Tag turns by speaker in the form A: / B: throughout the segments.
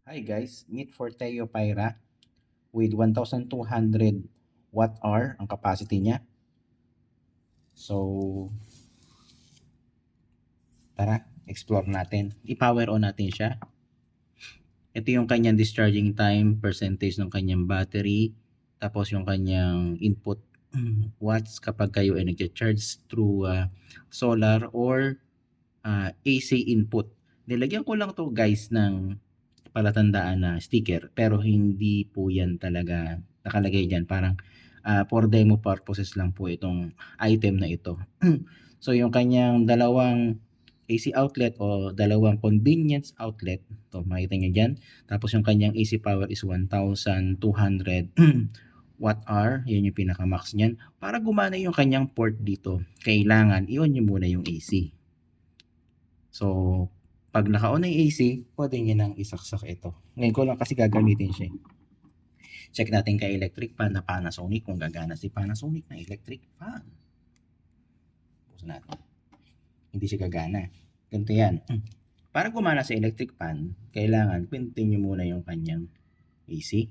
A: Hi guys, meet for Teo Pyra with 1,200 watt hour ang capacity niya. So, tara, explore natin. I-power on natin siya. Ito yung kanyang discharging time, percentage ng kanyang battery, tapos yung kanyang input watts kapag kayo ay nag-charge through solar or AC input. Nilagyan ko lang to guys ng palatandaan na sticker pero hindi po yan talaga nakalagay dyan. Parang for demo purposes lang po itong item na ito. So yung kanyang dalawang AC outlet o dalawang convenience outlet, to makita nyo dyan. Tapos yung kanyang AC power is 1,200 watt hour, yun yung pinaka-max niyan. Para gumana yung kanyang port dito, kailangan i-on nyo muna yung AC. So, pag naka-on na yung AC, pwede nyo nang isaksak ito. Ngayon ko lang kasi gagamitin siya. Check natin kay electric fan na Panasonic kung gagana si Panasonic na electric fan. Pause natin. Hindi siya gagana. Ganito yan. Para gumana sa electric fan, kailangan pindutin nyo muna yung kanyang AC.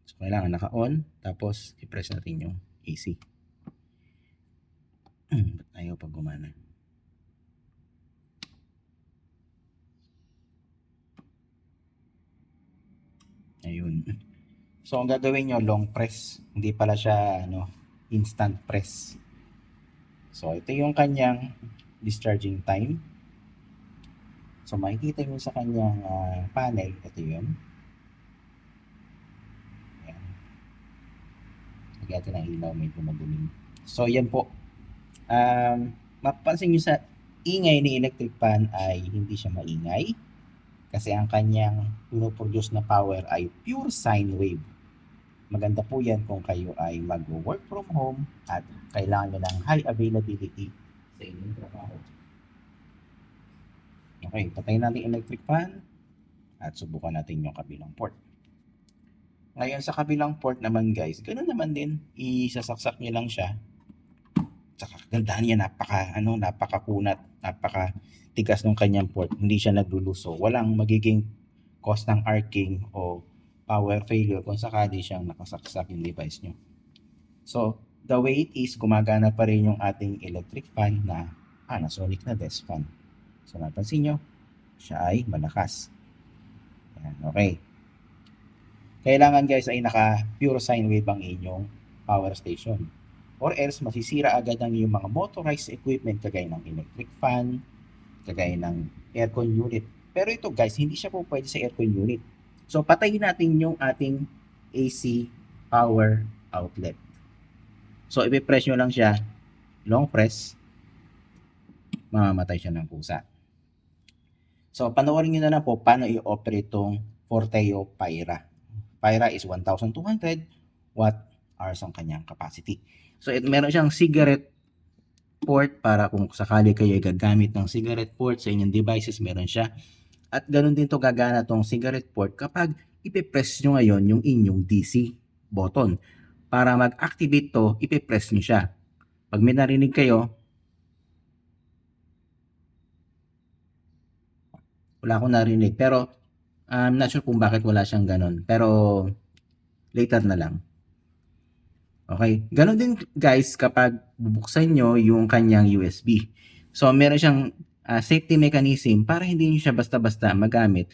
A: So, kailangan naka-on, tapos i-press natin yung AC. Ba't ayaw pag gumana? Ayun. So, ang gagawin nyo, long press. Hindi pala siya instant press. So, ito yung kanyang discharging time. So, makikita nyo sa kanyang panel. Ito yun. Ayan. Lagyan natin ang ilaw, medyo madilim. So, yan po. Mapapansin nyo sa ingay ni electric fan ay hindi siya maingay. Kasi ang kanyang pinoproduce na power ay pure sine wave. Maganda po yan kung kayo ay mag-work from home at kailangan nyo ng high availability sa inyong trabaho. Okay, patayin natin electric fan at subukan natin yung kabilang port. Ngayon sa kabilang port naman guys, ganoon naman din, isasaksak nyo lang siya. Saka gandahan niya, napakakunat, napakatigas ng kanyang port, hindi siya nagluluso. Walang magiging cause ng arcing o power failure kung sakali siyang nakasaksak yung device nyo. So, the way it is, gumagana pa rin yung ating electric fan na Panasonic na desk fan. So, napansin nyo, siya ay malakas. Ayan, okay. Kailangan guys ay naka pure sine wave ang inyong power station. Or else, masisira agad ang yung mga motorized equipment kagaya ng electric fan, kagaya ng aircon unit. Pero ito guys, hindi siya po pwede sa aircon unit. So, patayin natin yung ating AC power outlet. So, ipipress nyo lang siya, long press, mamamatay siya ng kusa. So, panoorin nyo na lang po paano i-operate itong Forteo Pyra. Pyra is 1,200 watt hours ang kanyang capacity. So, meron siyang cigarette port para kung sakali kayo ay gagamit ng cigarette port sa inyong devices, meron siya. At ganoon din to gagana tong cigarette port kapag ipipress nyo ngayon yung inyong DC button. Para mag-activate to, ipipress nyo siya. Pag may narinig kayo, wala akong narinig. Pero, I'm not sure kung bakit wala siyang ganon. Pero, later na lang. Okay, ganon din guys kapag bubuksan nyo yung kanyang USB. So meron siyang safety mechanism para hindi nyo siya basta-basta magamit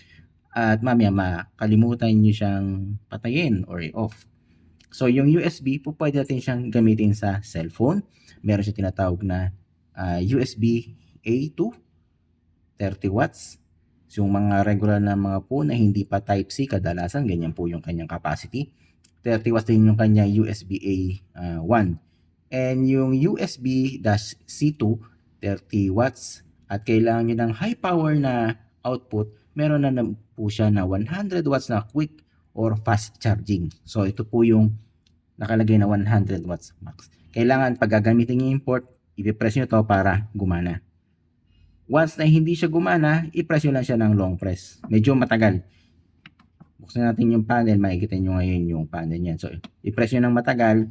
A: at mamaya makalimutan nyo siyang patayin or i-off. So yung USB po pwede natin siyang gamitin sa cellphone. Meron siya tinatawag na USB A to 30 watts. So, yung mga regular na mga phone na hindi pa Type-C, kadalasan ganyan po yung kanyang capacity. 30 watts din yung kanya USB A1. And yung USB-C2, 30 watts. At kailangan nyo ng high power na output, meron na po siya na 100 watts na quick or fast charging. So, ito po yung nakalagay na 100 watts max. Kailangan pag gagamitin nyo yung port, ipipress nyo to para gumana. Once na hindi siya gumana, i-press nyo lang siya ng long press. Medyo matagal. Buksan natin yung panel, makikita nyo ngayon yung panel niyan. So, i-press nyo ng matagal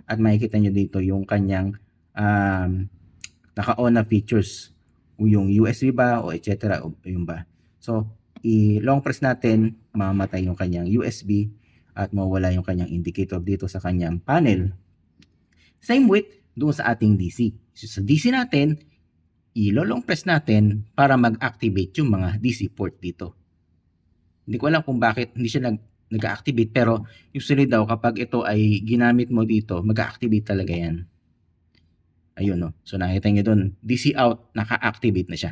A: at makikita nyo dito yung kanyang naka-on na features. yung USB ba o etc. o yung ba. So, i-long press natin, mamamatay yung kanyang USB at mawala yung kanyang indicator dito sa kanyang panel. Same with doon sa ating DC. So, sa DC natin, i-long press natin para mag-activate yung mga DC port dito. Hindi ko alam kung bakit hindi siya nag-activate, pero usually daw kapag ito ay ginamit mo dito, mag-activate talaga yan. Ayun, no. So nakita niyo doon, DC out, naka-activate na siya.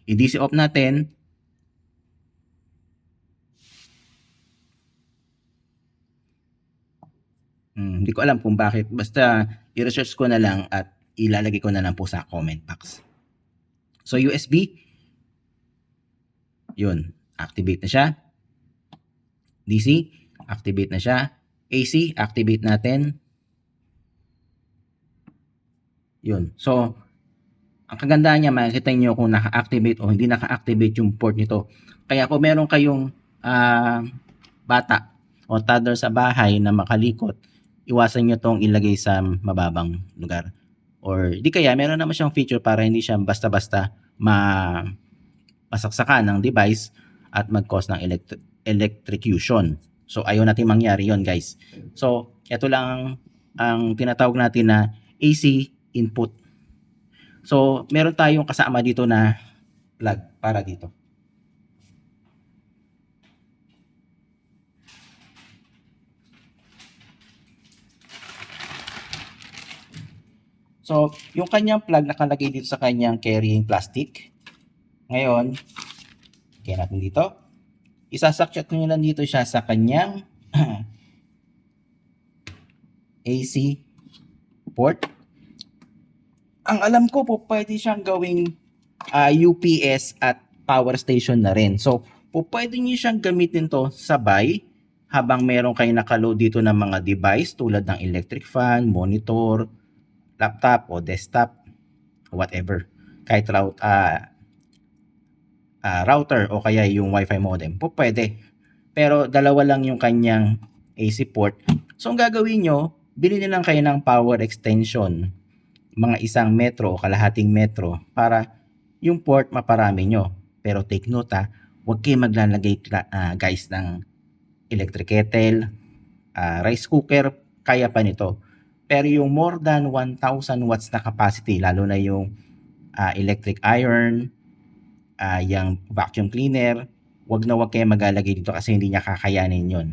A: I-DC off natin. Hindi ko alam kung bakit. Basta i-research ko na lang at ilalagay ko na lang po sa comment box. So USB, yun, activate na siya. DC, activate na siya. AC, activate natin. Yun. So, ang kagandahan niya, makikita niyo kung naka-activate o hindi naka-activate yung port nito. Kaya kung meron kayong bata o toddler sa bahay na makalikot, iwasan nyo tong ilagay sa mababang lugar. Or di kaya, meron naman siyang feature para hindi siya basta-basta masaksakan ng device at mag-cause ng electrocution. So, ayaw natin mangyari yon guys. So, ito lang ang tinatawag natin na AC input. So, meron tayong kasama dito na plug para dito. So, yung kanyang plug nakalagay dito sa kanyang carrying plastic. Ngayon, kaya natin dito. Isasakyat nyo lang dito siya sa kanyang AC port. Ang alam ko po, pwede siyang gawing UPS at power station na rin. So, pwede nyo siyang gamitin to sabay habang meron kayo nakaload dito ng mga device tulad ng electric fan, monitor, laptop o desktop, whatever. Kahit router o kaya yung Wi-Fi modem, pwede. Pero dalawa lang yung kanyang AC port. So, ang gagawin nyo, bilhin lang kayo ng power extension, mga 1 metro o kalahating metro para yung port maparami nyo. Pero take note huwag kayo maglalagay guys ng electric kettle, rice cooker, kaya pa nito. Pero yung more than 1,000 watts na capacity, lalo na yung electric iron, yung vacuum cleaner, wag kayo maglalagay dito kasi hindi niya kakayanin yun.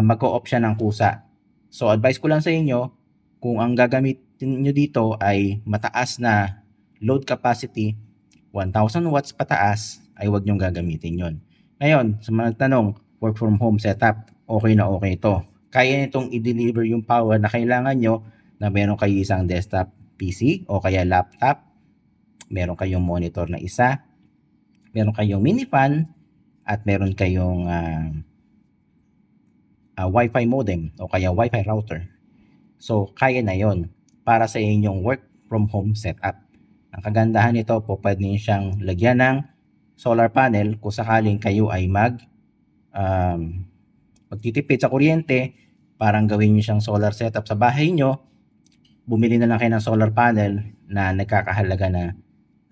A: Mag-o-off siya ng kusa. So advice ko lang sa inyo, kung ang gagamitin nyo dito ay mataas na load capacity, 1,000 watts pataas, ay wag nyong gagamitin yon. Ngayon, sa mga nagtanong, work from home setup, okay na okay ito. Kaya nitong i-deliver yung power na kailangan nyo na meron kayo isang desktop PC o kaya laptop, meron kayong monitor na isa, meron kayong mini fan, at meron kayong Wi-Fi modem o kaya Wi-Fi router. So, kaya na yon para sa inyong work from home setup. Ang kagandahan nito po, pwede nyo siyang lagyan ng solar panel kung sakaling kayo ay magtitipid sa kuryente, parang gawin nyo siyang solar setup sa bahay nyo, bumili na lang kayo ng solar panel na nagkakahalaga na,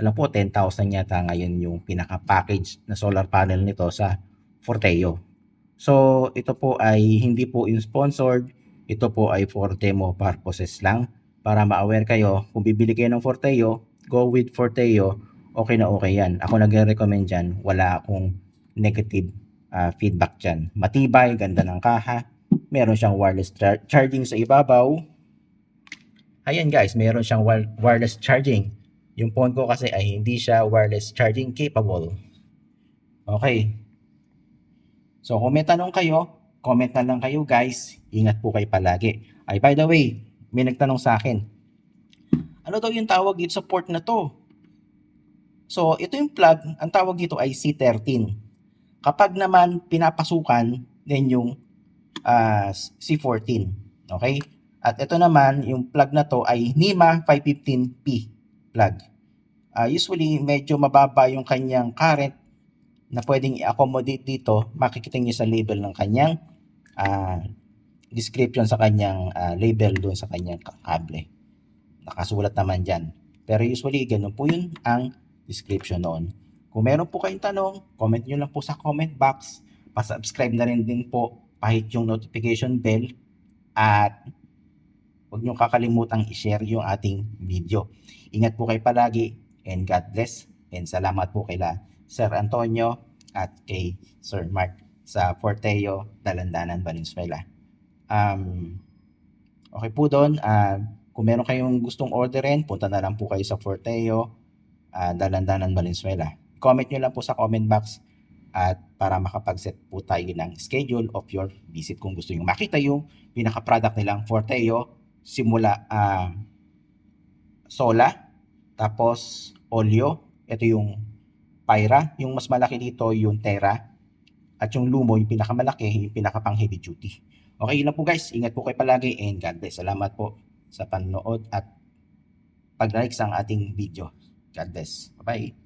A: alam po, 10,000 yata ngayon yung pinaka-package na solar panel nito sa Forteo. So, ito po ay hindi po sponsored, ito po ay for demo purposes lang para ma-aware kayo. Kung bibili kayo ng Forteo, go with Forteo, okay na okay yan. Ako nagre-recommend dyan, wala akong negative feedback dyan. Matibay, ganda ng kaha, meron siyang wireless charging sa ibabaw. Ayan guys, meron siyang wireless charging. Yung phone ko kasi ay hindi siya wireless charging capable. Okay. So kung may tanong kayo, comment na lang kayo guys. Ingat po kayo palagi. Ay by the way, may nagtanong sa akin, ano daw yung tawag dito sa port na to? So ito yung plug, ang tawag dito ay C13. Kapag naman pinapasukan, then yung C14. Okay? At ito naman, yung plug na to ay NEMA 515P plug. Usually, medyo mababa yung kanyang current na pwedeng i-accommodate dito. Makikita niyo sa label ng kanyang description sa kanyang label doon sa kanyang kable. Nakasulat naman dyan. Pero usually, ganun po yun ang description noon. Kung meron po kayong tanong, comment nyo lang po sa comment box. Pa-subscribe na rin din po, pahit yung notification bell, at huwag nyo kakalimutang i-share yung ating video. Ingat po kayo palagi, and God bless, and salamat po kila Sir Antonio at kay Sir Mark sa Forteo, Dalandanan, Valenzuela. Okay po doon, kung meron kayong gustong orderin, punta na lang po kayo sa Forteo, Dalandanan, Valenzuela. Comment nyo lang po sa comment box at para makapag-set po tayo ng schedule of your visit kung gusto nyo makita yung pinaka-product nilang Forteo, simula Sola, tapos Oleo, ito yung Pyra, yung mas malaki dito yung Terra, at yung Lumo yung pinakamalaki, yung pinaka-pang heavy duty. Okay, yun lang po guys. Ingat po kayo palagi, and God bless. Salamat po sa panonood at pag-like sa ating video. God bless. Bye-bye.